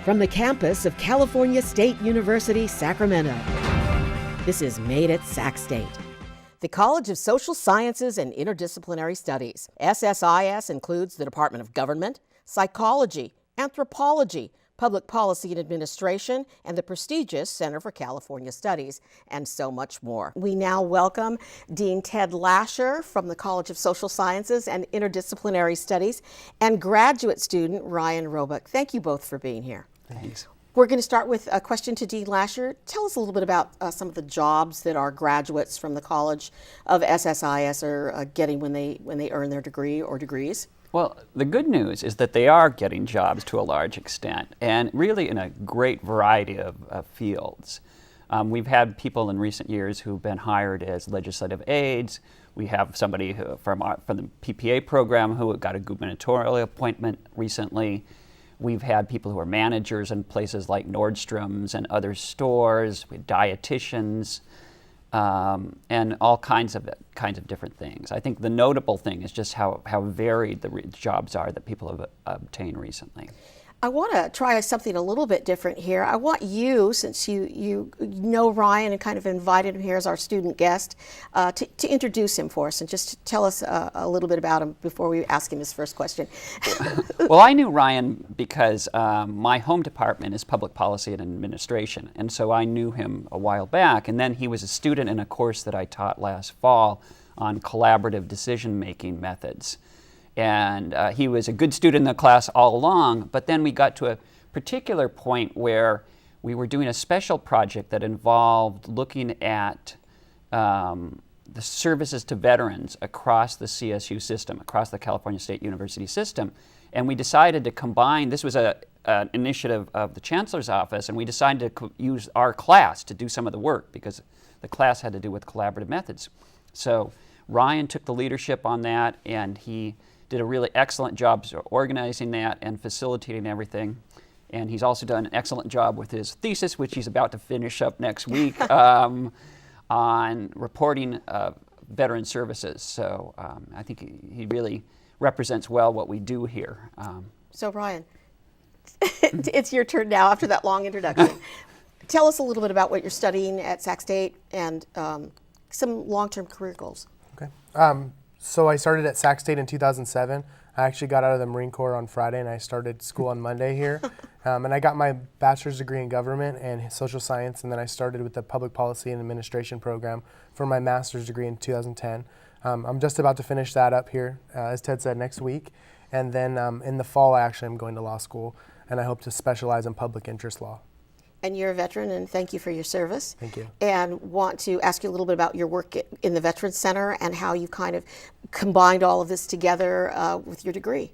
from the campus of California State University, Sacramento. This is Made at Sac State. The College of Social Sciences and Interdisciplinary Studies, SSIS, includes the Department of Government, Psychology, Anthropology, Public Policy and Administration, and the prestigious Center for California Studies, and so much more. We now welcome Dean Ted Lasher from the College of Social Sciences and Interdisciplinary Studies and graduate student Ryan Roebuck. Thank you both for being here. Thanks. We're going to start with a question to Dean Lasher. Tell us a little bit about some of the jobs that our graduates from the College of SSIS are getting when they earn their degree or degrees. Well, the good news is that they are getting jobs to a large extent, and really in a great variety of fields. We've had people in recent years who've been hired as legislative aides. We have somebody from the PPA program who got a gubernatorial appointment recently. We've had people who are managers in places like Nordstrom's and other stores, with dietitians, and all kinds of different things. I think the notable thing is just how varied the jobs are that people have obtained recently. I want to try something a little bit different here. I want you, since you know Ryan and kind of invited him here as our student guest, to introduce him for us and just tell us a little bit about him before we ask him his first question. Well, I knew Ryan because my home department is public policy and administration, and so I knew him a while back. And then he was a student in a course that I taught last fall on collaborative decision-making methods. And he was a good student in the class all along, but then we got to a particular point where we were doing a special project that involved looking at the services to veterans across the CSU system, across the California State University system. And we decided to combine, this was an initiative of the Chancellor's Office, and we decided to use our class to do some of the work because the class had to do with collaborative methods. So Ryan took the leadership on that, and he did a really excellent job organizing that and facilitating everything. And he's also done an excellent job with his thesis, which he's about to finish up next week, on reporting veteran services. So I think he really represents well what we do here. So Ryan, it's your turn now after that long introduction. Tell us a little bit about what you're studying at Sac State and some long-term career goals. Okay. So I started at Sac State in 2007. I actually got out of the Marine Corps on Friday, and I started school on Monday here. And I got my bachelor's degree in government and social science, and then I started with the public policy and administration program for my master's degree in 2010. I'm just about to finish that up here, as Ted said, next week. And then in the fall, I actually am going to law school, and I hope to specialize in public interest law. And you're a veteran, and thank you for your service. Thank you. And want to ask you a little bit about your work in the Veterans Center and how you kind of combined all of this together with your degree.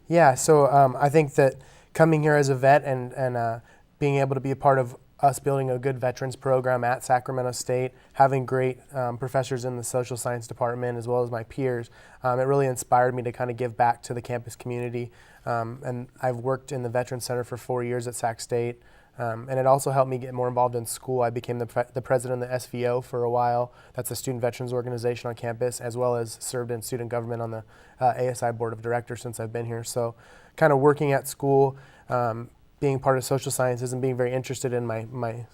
Yeah, so I think that coming here as a vet and being able to be a part of us building a good veterans program at Sacramento State, having great professors in the social science department as well as my peers, it really inspired me to kind of give back to the campus community. And I've worked in the Veterans Center for 4 years at Sac State. And it also helped me get more involved in school. I became the president of the SVO for a while. That's a student veterans organization on campus, as well as served in student government on the ASI board of directors since I've been here. So kind of working at school, being part of social sciences and being very interested in my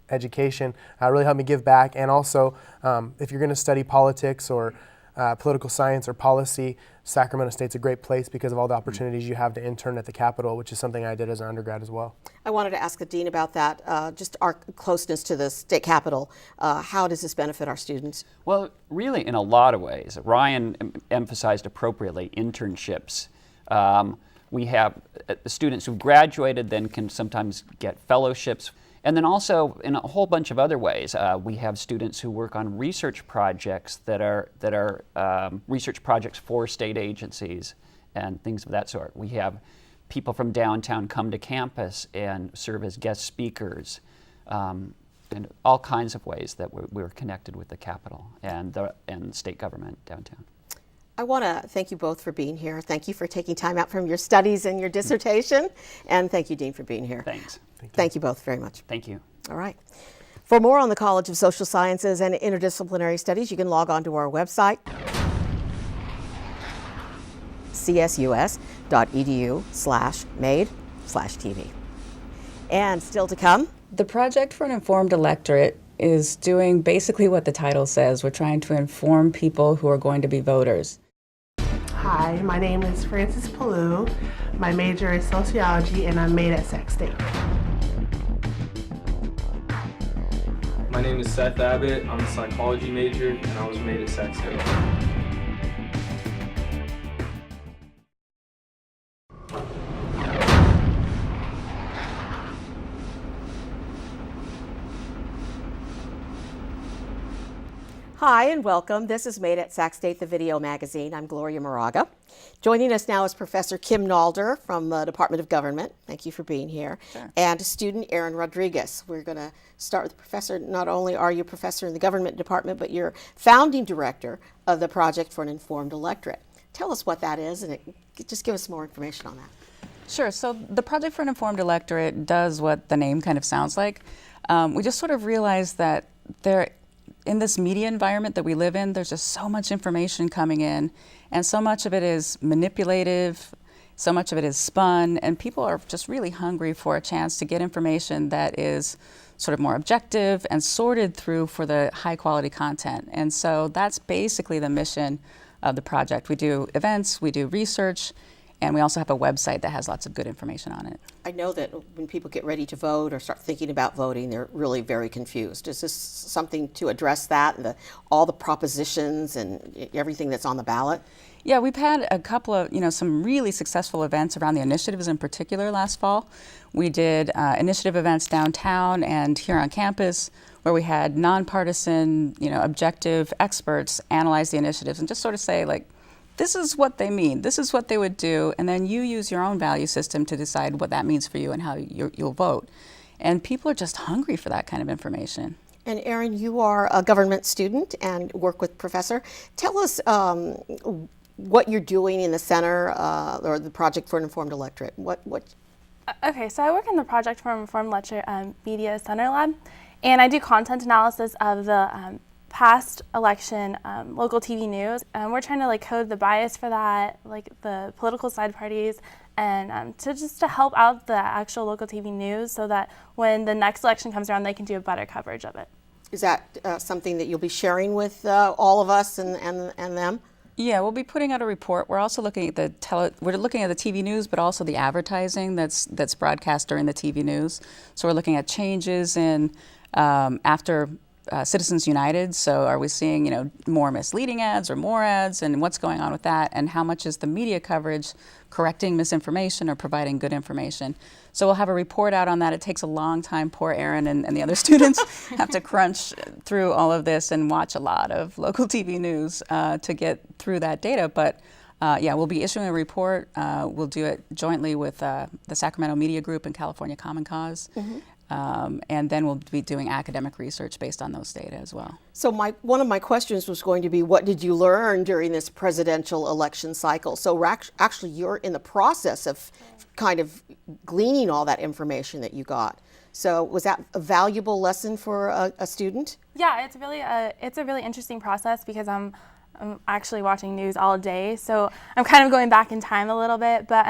education really helped me give back. And also, if you're going to study politics or political science or policy, Sacramento State's a great place because of all the opportunities you have to intern at the Capitol, which is something I did as an undergrad as well. I wanted to ask the Dean about that, just our closeness to the state capitol. How does this benefit our students? Well, really in a lot of ways. Ryan emphasized appropriately internships. We have students who graduated then can sometimes get fellowships. And then also in a whole bunch of other ways, we have students who work on research projects that are research projects for state agencies and things of that sort. We have people from downtown come to campus and serve as guest speakers, in all kinds of ways that we're connected with the Capitol and state government downtown. I want to thank you both for being here. Thank you for taking time out from your studies and your dissertation. And thank you, Dean, for being here. Thanks. Thank you both very much. Thank you. All right. For more on the College of Social Sciences and Interdisciplinary Studies, you can log on to our website, csus.edu/made/TV. And still to come, The Project for an Informed Electorate is doing basically what the title says. We're trying to inform people who are going to be voters. Hi, my name is Frances Palou. My major is sociology and I'm made at Sac State. My name is Seth Abbott. I'm a psychology major and I was made at Sac State. hi and welcome. This is Made at Sac State, the video magazine. I'm Gloria Moraga. Joining us now is Professor Kim Nalder from the Department of Government. Thank you for being here. Sure. And student Aaron Rodriguez. We're going to start with the professor. Not only are you a professor in the government department, but you're founding director of the Project for an Informed Electorate. Tell us what that is and just give us more information on that. Sure. So the Project for an Informed Electorate does what the name kind of sounds like. We just sort of realized that in this media environment that we live in, there's just so much information coming in, and so much of it is manipulative, so much of it is spun, and people are just really hungry for a chance to get information that is sort of more objective and sorted through for the high quality content. And so that's basically the mission of the project. We do events, we do research, and we also have a website that has lots of good information on it. I know that when people get ready to vote or start thinking about voting, they're really very confused. Is this something to address that, and all the propositions and everything that's on the ballot? Yeah, we've had a couple of, some really successful events around the initiatives in particular last fall. We did initiative events downtown and here on campus where we had nonpartisan, objective experts analyze the initiatives and just sort of say, like, this is what they mean, this is what they would do, and then you use your own value system to decide what that means for you and how you'll vote. And people are just hungry for that kind of information. And Aaron, you are a government student and work with Professor. Tell us what you're doing in the center or the Project for an Informed Electorate. Okay, so I work in the Project for an Informed Electorate Media Center Lab, and I do content analysis of the past election local TV news. We're trying to code the bias for that, the political side parties, and to help out the actual local TV news so that when the next election comes around, they can do a better coverage of it. Is that something that you'll be sharing with all of us and them? Yeah, we'll be putting out a report. We're also looking at we're looking at the TV news, but also the advertising that's broadcast during the TV news. So we're looking at changes in after Citizens United. So are we seeing, more misleading ads or more ads, and what's going on with that, and how much is the media coverage correcting misinformation or providing good information? So we'll have a report out on that. It takes a long time. Poor Aaron and the other students have to crunch through all of this and watch a lot of local TV news to get through that data. But we'll be issuing a report. We'll do it jointly with the Sacramento Media Group and California Common Cause. Mm-hmm. And then we'll be doing academic research based on those data as well. So one of my questions was going to be, what did you learn during this presidential election cycle? So actually you're in the process of kind of gleaning all that information that you got. So was that a valuable lesson for a student? Yeah, it's a really interesting process because I'm actually watching news all day. So I'm kind of going back in time a little bit, but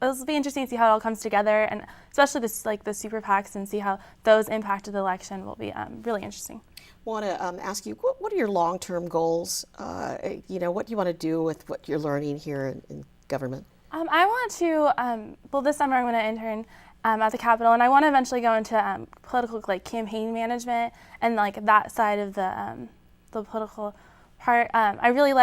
it'll be interesting to see how it all comes together, and especially the super PACs, and see how those impacted the election will be really interesting. I want to ask you, what are your long-term goals? What do you want to do with what you're learning here in government? I want to, this summer I'm going to intern at the Capitol, and I want to eventually go into political campaign management and that side of the political part. I really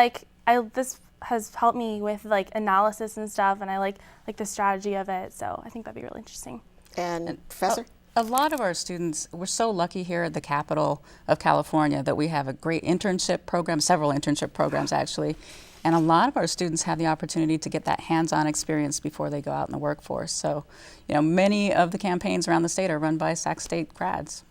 this has helped me with analysis and stuff, and I like the strategy of it, so I think that'd be really interesting. And Professor? A lot of our students, we're so lucky here at the Capital of California that we have a great internship program, several internship programs actually, and a lot of our students have the opportunity to get that hands-on experience before they go out in the workforce. So, many of the campaigns around the state are run by Sac State grads.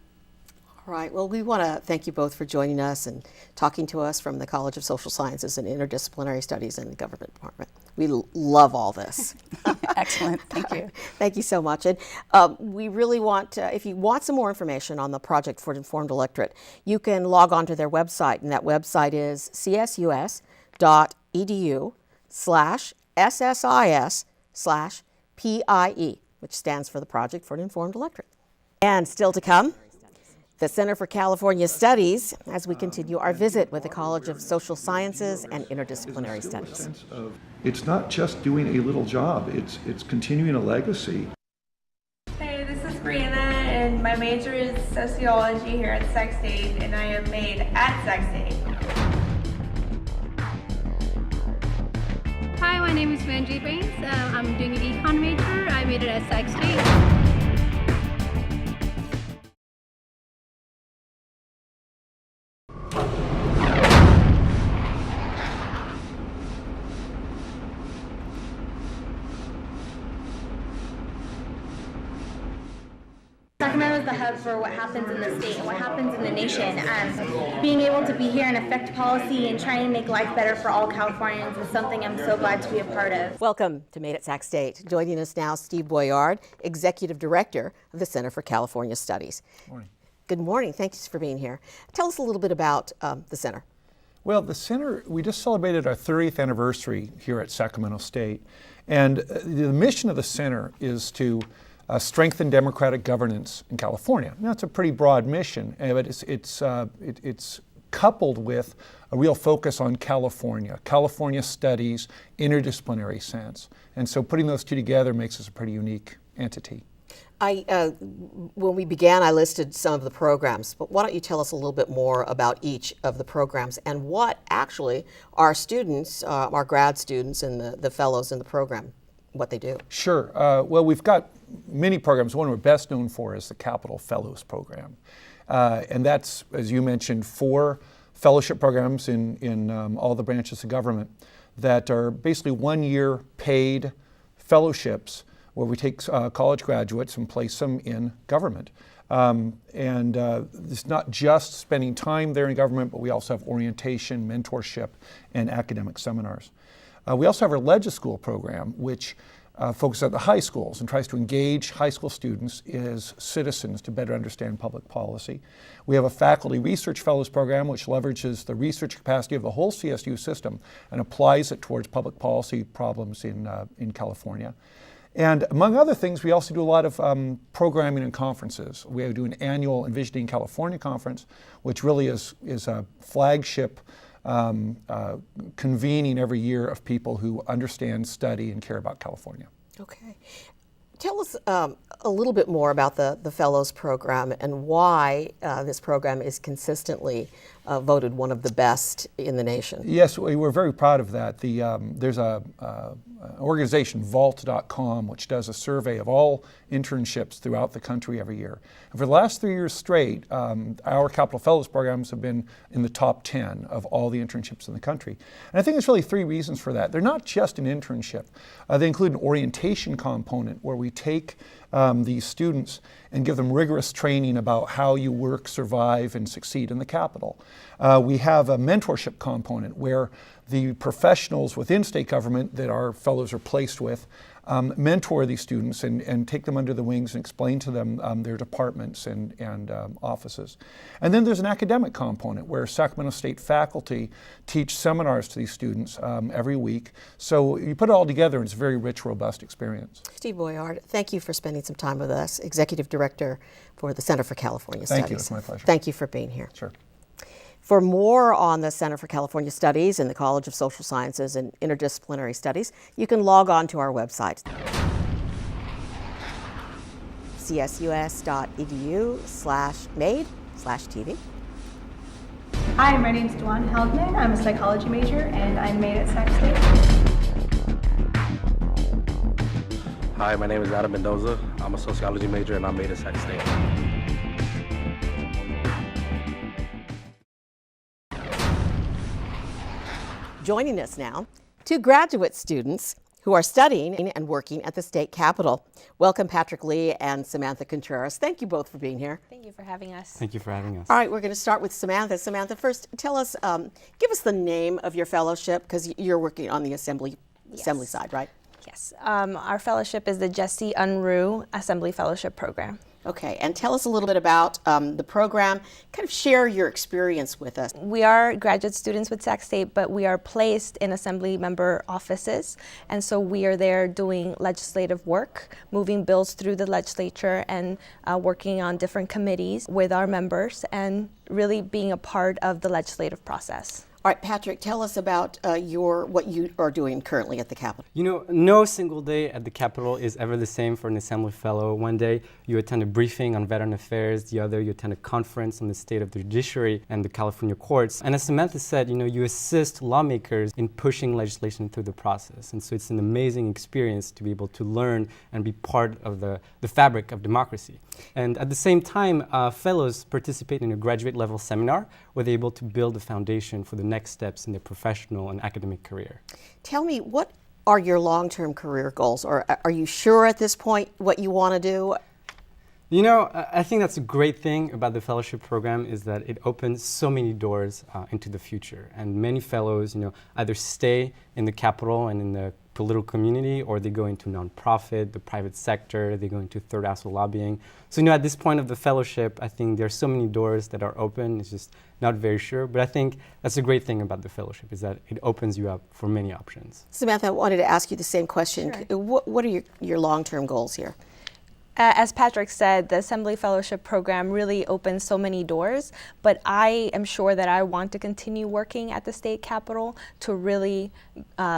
All right. Well, we want to thank you both for joining us and talking to us from the College of Social Sciences and Interdisciplinary Studies in the Government Department. We love all this. Excellent. Thank you. Thank you so much. And we really want, if you want some more information on the Project for an Informed Electorate, you can log on to their website, and that website is csus.edu/SSIS/PIE. which stands for the Project for an Informed Electorate. And still to come, the Center for California Studies, as we continue our visit with the College of Social Sciences and Interdisciplinary Studies. It's not just doing a little job, it's continuing a legacy. Hey, this is Brianna, and my major is sociology here at Sac State, and I am made at Sac State. Hi, my name is Manjeet Bains. I'm doing an econ major. I made it at Sac State. Sacramento is the hub for what happens in the state and what happens in the nation. Being able to be here and affect policy and trying to make life better for all Californians is something I'm so glad to be a part of. Welcome to Made at Sac State. Joining us now, Steve Boyard, Executive Director of the Center for California Studies. Morning. Good morning. Thanks for being here. Tell us a little bit about the center. Well, the center, we just celebrated our 30th anniversary here at Sacramento State. And the mission of the center is to strengthen democratic governance in California. Now, it's a pretty broad mission, but it's coupled with a real focus on California studies, interdisciplinary sense. And so putting those two together makes us a pretty unique entity. When we began, I listed some of the programs, but why don't you tell us a little bit more about each of the programs and what actually our students, our grad students and the fellows in the program, what they do? Sure. Well, we've got many programs. One we're best known for is the Capital Fellows Program. And that's, as you mentioned, 4 fellowship programs in all the branches of government that are basically 1-year paid fellowships where we take college graduates and place them in government. It's not just spending time there in government, but we also have orientation, mentorship, and academic seminars. We also have our Legis School program, which focuses at the high schools and tries to engage high school students as citizens to better understand public policy. We have a Faculty Research Fellows program, which leverages the research capacity of the whole CSU system and applies it towards public policy problems in California. And among other things, we also do a lot of programming and conferences. We do an annual Envisioning California conference, which really is a flagship convening every year of people who understand, study, and care about California. Okay. Tell us a little bit more about the Fellows Program and why this program is consistently voted one of the best in the nation. Yes, we're very proud of that. There's an organization, vault.com, which does a survey of all internships throughout the country every year. And for the last 3 years straight, our Capital Fellows programs have been in the top 10 of all the internships in the country. And I think there's really 3 reasons for that. They're not just an internship. They include an orientation component where we take these students and give them rigorous training about how you work, survive, and succeed in the Capitol. We have a mentorship component where the professionals within state government that our fellows are placed with mentor these students and take them under the wings and explain to them their departments and offices. And then there's an academic component where Sacramento State faculty teach seminars to these students every week. So you put it all together and it's a very rich, robust experience. Steve Boyard, thank you for spending some time with us, Executive Director for the Center for California Studies. Thank you, it's my pleasure. Thank you for being here. Sure. For more on the Center for California Studies and the College of Social Sciences and Interdisciplinary Studies, you can log on to our website, csus.edu/made/TV. Hi, my name is Duan Heldman. I'm a psychology major and I'm made at Sac State. Hi, my name is Adam Mendoza. I'm a sociology major and I'm made at Sac State. Joining us now, 2 graduate students who are studying and working at the state capitol. Welcome, Patrick Lee and Samantha Contreras. Thank you both for being here. Thank you for having us. Thank you for having us. All right, we're going to start with Samantha. Samantha, first, tell us, give us the name of your fellowship, because you're working on the assembly side, right? Yes. Our fellowship is the Jesse Unruh Assembly Fellowship Program. Okay, and tell us a little bit about the program. Kind of share your experience with us. We are graduate students with Sac State, but we are placed in assembly member offices. And so we are there doing legislative work, moving bills through the legislature and working on different committees with our members and really being a part of the legislative process. All right, Patrick, tell us about what you are doing currently at the Capitol. You know, no single day at the Capitol is ever the same for an Assembly Fellow. One day you attend a briefing on veteran affairs, the other you attend a conference on the state of the judiciary and the California courts. And as Samantha said, you know, you assist lawmakers in pushing legislation through the process. And so it's an amazing experience to be able to learn and be part of the fabric of democracy. And at the same time, fellows participate in a graduate level seminar where they're able to build a foundation for the next steps in their professional and academic career. Tell me, what are your long-term career goals? Or are you sure at this point what you want to do? You know, I think that's a great thing about the fellowship program is that it opens so many doors into the future. And many fellows, you know, either stay in the Capitol and in the political community, or they go into nonprofit, the private sector, they go into third asset lobbying. So, you know, at this point of the fellowship, I think there's so many doors that are open. It's just not very sure. But I think that's a great thing about the fellowship is that it opens you up for many options. Samantha, I wanted to ask you the same question. Sure. What are your long-term goals here? As Patrick said, the Assembly Fellowship Program really opens so many doors, but I am sure that I want to continue working at the state capitol to really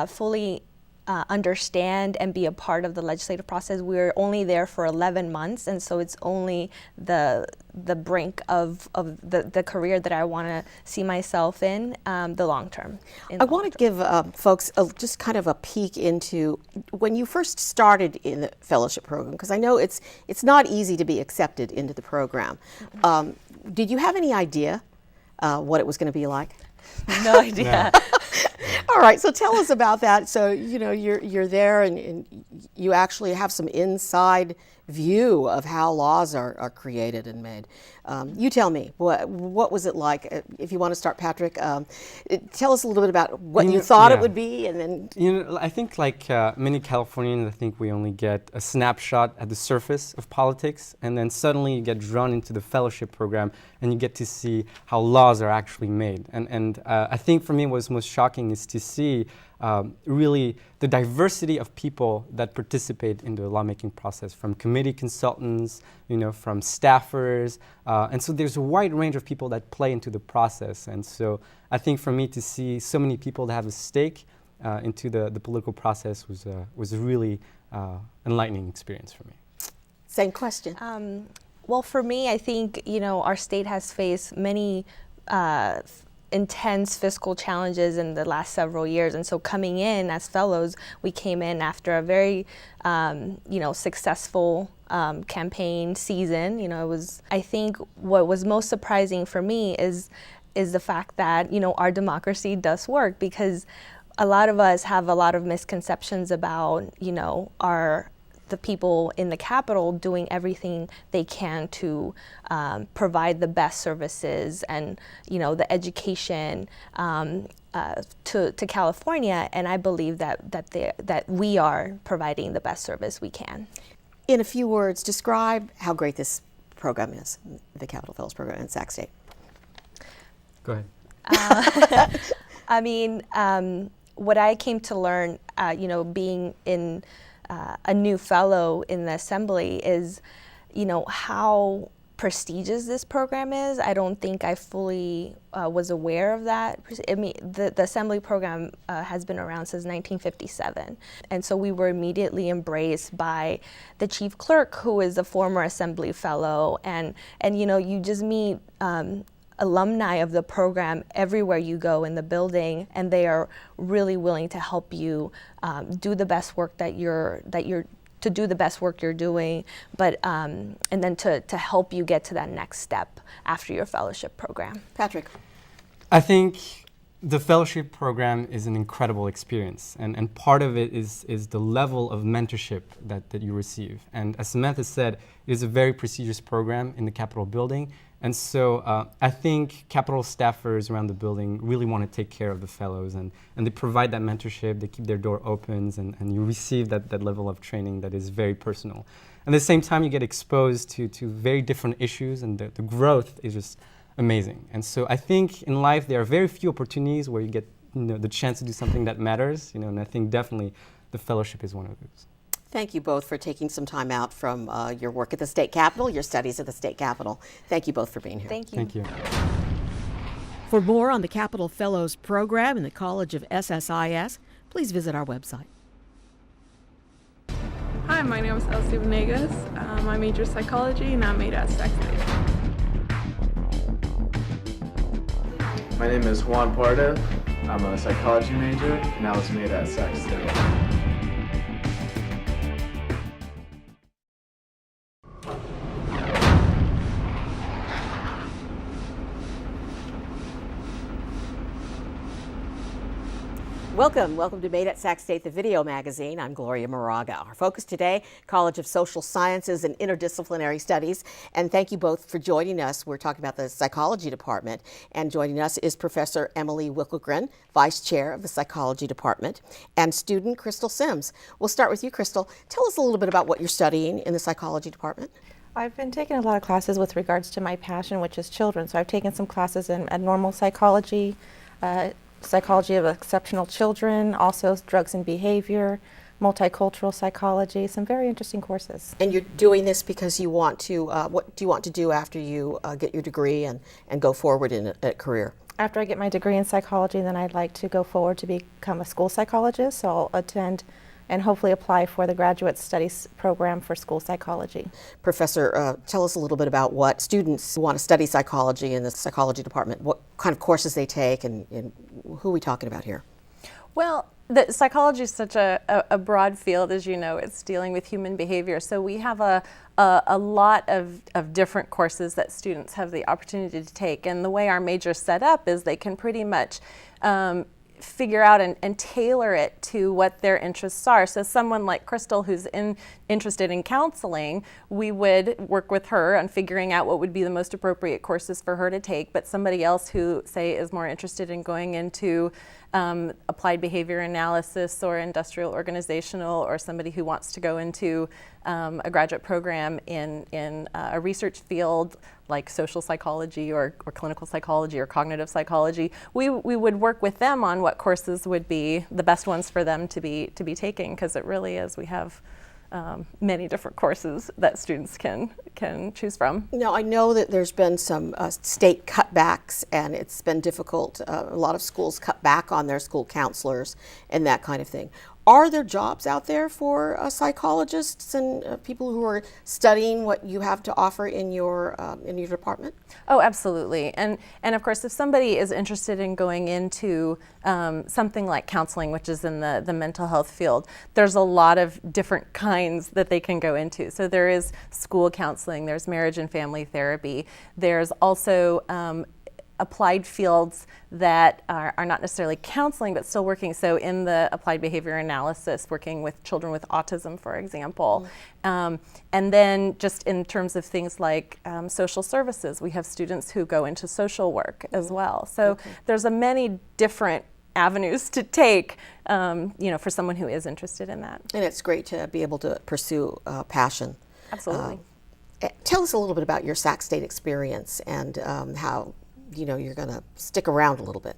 fully understand and be a part of the legislative process. We're only there for 11 months, and so it's only the brink of the career that I want to see myself in the long term. I want to give folks just kind of a peek into when you first started in the fellowship program, because I know it's not easy to be accepted into the program. Did you have any idea what it was going to be like? No idea. No. All right, so tell us about that. So, you know, you're there and you actually have some inside view of how laws are created and made. You tell me, what was it like? If you want to start, Patrick, tell us a little bit about what you thought it would be, and then... You know, I think like many Californians, I think we only get a snapshot at the surface of politics, and then suddenly you get drawn into the fellowship program and you get to see how laws are actually made. And I think for me what's most shocking is to see really the diversity of people that participate in the lawmaking process, from committee consultants, you know, from staffers, and so there's a wide range of people that play into the process. And so I think for me to see so many people that have a stake into the political process was a really enlightening experience for me. Same question. Well, for me, I think, you know, our state has faced many intense fiscal challenges in the last several years, and so coming in as fellows, we came in after a very you know, successful campaign season. You know, it was, I think what was most surprising for me is the fact that, you know, our democracy does work, because a lot of us have a lot of misconceptions about, you know, the people in the Capitol doing everything they can to provide the best services and, you know, the education to California, and I believe that we are providing the best service we can. In a few words, describe how great this program is, the Capitol Fellows Program in Sac State. Go ahead. I mean, what I came to learn, you know, being in a new fellow in the assembly is, you know, how prestigious this program is. I don't think I fully was aware of that. I mean, the assembly program has been around since 1957. And so we were immediately embraced by the chief clerk, who is a former assembly fellow. And you know, you just meet alumni of the program everywhere you go in the building, and they are really willing to help you do the best work to do the best work you're doing, but and then to help you get to that next step after your fellowship program. Patrick. I think the fellowship program is an incredible experience, and part of it is the level of mentorship that you receive. And as Samantha said, it is a very prestigious program in the Capitol building. And so I think Capitol staffers around the building really want to take care of the fellows, and they provide that mentorship, they keep their door open, and you receive that level of training that is very personal. at the same time you get exposed to very different issues, and the growth is just amazing. And so I think in life there are very few opportunities where you get the chance to do something that matters, and I think definitely the fellowship is one of those. Thank you both for taking some time out from your work at the state capitol, your studies at the state capitol. Thank you both for being here. Thank you. Thank you. For more on the Capitol Fellows Program in the College of SSIS, please visit our website. Hi, my name is Elsie Venegas. I major psychology and I'm made at Sac State. My name is Juan Parda. I'm a psychology major and I was made at Sac State. Welcome to Made at Sac State, the video magazine. I'm Gloria Moraga. Our focus today, College of Social Sciences and Interdisciplinary Studies. And thank you both for joining us. We're talking about the psychology department. And joining us is Professor Emily Wickelgren, Vice Chair of the Psychology Department, and student Crystal Sims. We'll start with you, Crystal. Tell us a little bit about what you're studying in the psychology department. I've been taking a lot of classes with regards to my passion, which is children. So I've taken some classes in normal psychology, psychology of exceptional children, also drugs and behavior, multicultural psychology, some very interesting courses. And you're doing this because you want to, what do you want to do after you get your degree and go forward in a career? After I get my degree in psychology, then I'd like to go forward to become a school psychologist, so I'll attend and hopefully apply for the graduate studies program for school psychology. Professor, tell us a little bit about what students who want to study psychology in the psychology department, what kind of courses they take, and who are we talking about here? Well, the psychology is such a broad field, as you know. It's dealing with human behavior. So we have a lot of different courses that students have the opportunity to take. And the way our major is set up is they can pretty much figure out and tailor it to what their interests are. So someone like Crystal, who's interested in counseling, we would work with her on figuring out what would be the most appropriate courses for her to take. But somebody else who, say, is more interested in going into applied behavior analysis or industrial organizational, or somebody who wants to go into a graduate program in a research field like social psychology or clinical psychology or cognitive psychology, we would work with them on what courses would be the best ones for them to be taking, because it really is, we have many different courses that students can choose from. Now, I know that there's been some state cutbacks, and it's been difficult. A lot of schools cut back on their school counselors and that kind of thing. Are there jobs out there for psychologists and people who are studying what you have to offer in your department? Oh, absolutely. And of course, if somebody is interested in going into something like counseling, which is in the mental health field, there's a lot of different kinds that they can go into. So there is school counseling, there's marriage and family therapy, there's also applied fields that are not necessarily counseling but still working. So in the applied behavior analysis, working with children with autism, for example. And then just in terms of things like social services, we have students who go into social work as well. So there's many different avenues to take, for someone who is interested in that. And it's great to be able to pursue passion. Absolutely. Tell us a little bit about your Sac State experience and how you're going to stick around a little bit.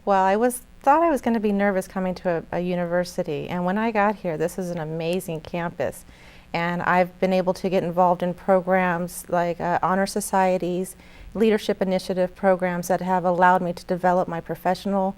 Well, I thought I was going to be nervous coming to a university, and when I got here, this is an amazing campus, and I've been able to get involved in programs like honor societies, leadership initiative programs that have allowed me to develop my professional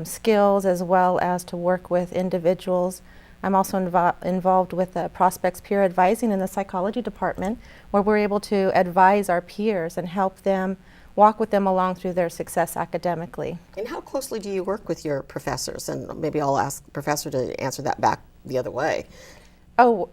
skills as well as to work with individuals. I'm also involved with Prospects Peer Advising in the psychology department, where we're able to advise our peers and help them walk with them along through their success academically. And how closely do you work with your professors? And maybe I'll ask the professor to answer that back the other way. Oh,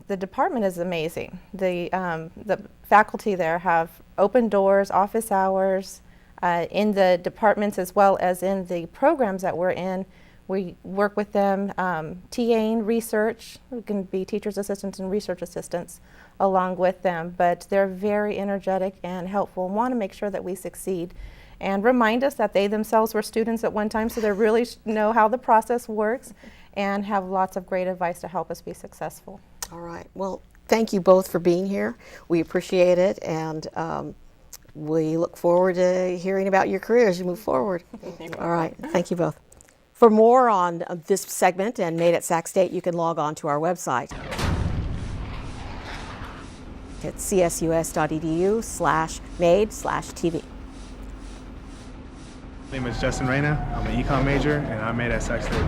the department is amazing. The faculty there have open doors, office hours, in the departments as well as in the programs that we're in. We work with them, TAing research, who can be teacher's assistants and research assistants along with them, but they're very energetic and helpful and want to make sure that we succeed and remind us that they themselves were students at one time, so they really know how the process works and have lots of great advice to help us be successful. All right. Well, thank you both for being here. We appreciate it, and we look forward to hearing about your career as you move forward. All right, thank you both. For more on this segment and Made at Sac State, you can log on to our website at csus.edu/made/TV. My name is Justin Reyna. I'm an econ major, and I'm made at Sac State.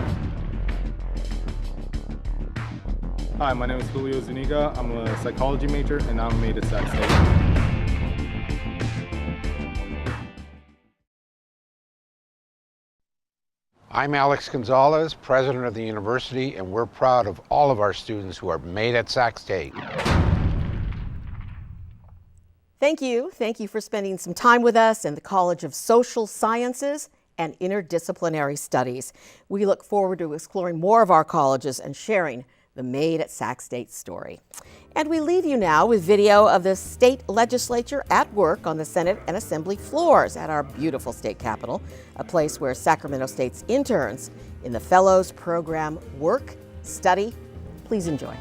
Hi, my name is Julio Zuniga. I'm a psychology major, and I'm made at Sac State. I'm Alex Gonzalez, president of the university, and we're proud of all of our students who are made at Sac State. Thank you. Thank you for spending some time with us in the College of Social Sciences and Interdisciplinary Studies. We look forward to exploring more of our colleges and sharing the Made at Sac State story. And we leave you now with video of the state legislature at work on the Senate and Assembly floors at our beautiful state capitol, a place where Sacramento State's interns in the Fellows Program work, study. Please enjoy.